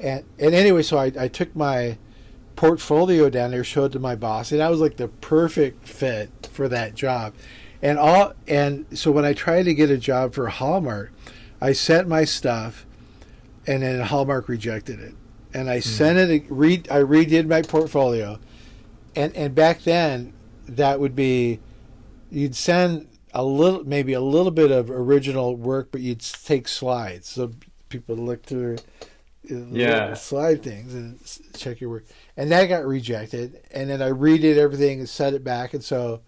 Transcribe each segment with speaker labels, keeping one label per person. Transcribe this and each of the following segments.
Speaker 1: And anyway, so I took my portfolio down there, showed it to my boss, and I was like the perfect fit for that job. And so when I tried to get a job for Hallmark, I sent my stuff, and then Hallmark rejected it. And I sent it. I redid my portfolio, and back then that would be, you'd send maybe a little bit of original work, but you'd take slides so people look through
Speaker 2: Yeah.
Speaker 1: slide things and check your work. And that got rejected. And then I redid everything and set it back. And so,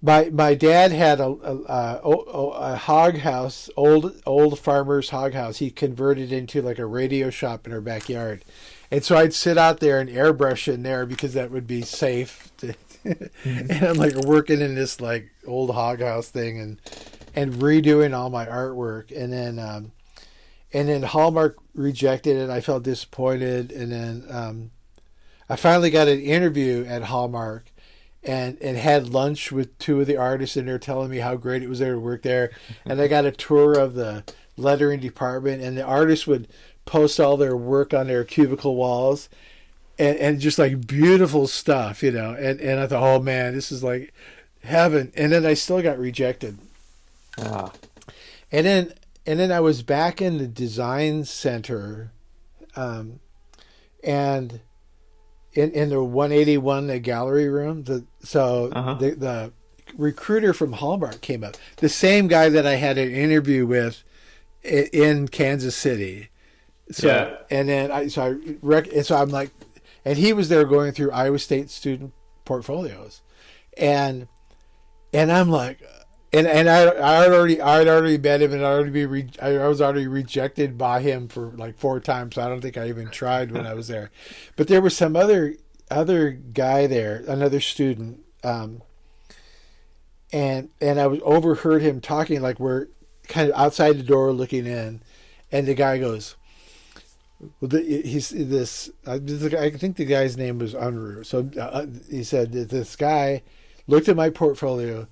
Speaker 1: my dad had a hog house, old farmer's hog house. He converted into like a radio shop in our backyard, and so I'd sit out there and airbrush in there because that would be safe. And I'm like working in this like old hog house thing and redoing all my artwork, and then Hallmark rejected it. I felt disappointed, and then I finally got an interview at Hallmark. And had lunch with two of the artists, and they're telling me how great it was there to work there. And I got a tour of the lettering department, and the artists would post all their work on their cubicle walls, and just like beautiful stuff, you know. And I thought, oh man, this is like heaven. And then I still got rejected.
Speaker 2: Ah.
Speaker 1: And then I was back in the design center, and in the 181, the gallery room. The recruiter from Hallmark came up, the same guy that I had an interview with in Kansas City. So
Speaker 2: Yeah.
Speaker 1: and then so I'm like, and he was there going through Iowa State student portfolios, and I'm like, and I'd already met him, and I was already rejected by him for like 4 times. So I don't think I even tried when I was there. But there was some other guy there, another student, and I was overheard him talking, like we're kind of outside the door looking in, and the guy goes, well, I think the guy's name was Unruh. So he said that this guy looked at my portfolio,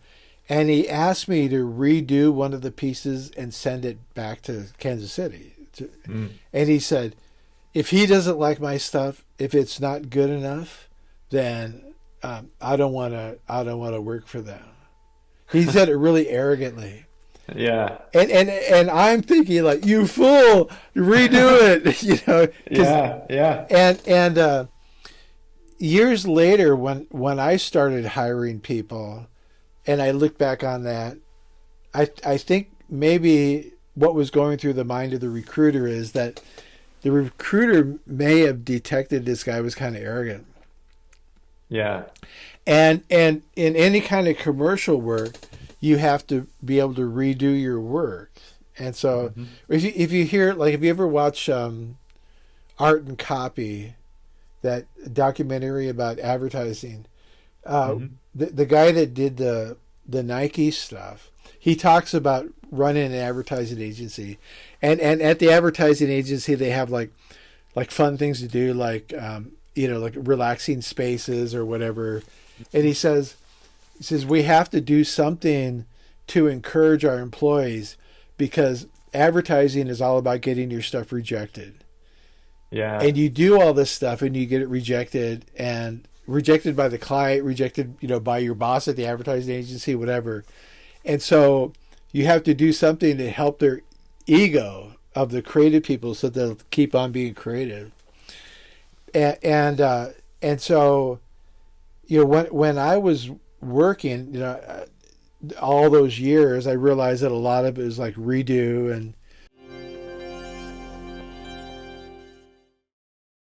Speaker 1: and he asked me to redo one of the pieces and send it back to Kansas City. And he said, if he doesn't like my stuff, if it's not good enough, then I don't want to work for them. He said it really arrogantly.
Speaker 2: Yeah.
Speaker 1: And I'm thinking like, you fool, redo it, you know.
Speaker 2: Yeah.
Speaker 1: And years later, when I started hiring people, and I look back on that, I think maybe what was going through the mind of the recruiter is that the recruiter may have detected this guy was kind of arrogant.
Speaker 2: Yeah.
Speaker 1: And in any kind of commercial work, you have to be able to redo your work. And so if you hear, like, if you ever watch Art and Copy, that documentary about advertising, the guy that did the Nike stuff, he talks about running an advertising agency, and at the advertising agency they have like fun things to do, like like relaxing spaces or whatever. And he says we have to do something to encourage our employees, because advertising is all about getting your stuff rejected.
Speaker 2: Yeah.
Speaker 1: And you do all this stuff and you get it rejected, and rejected by the client, rejected, by your boss at the advertising agency, whatever. And so you have to do something to help their ego of the creative people so they'll keep on being creative. And so, when I was working, all those years, I realized that a lot of it was like redo,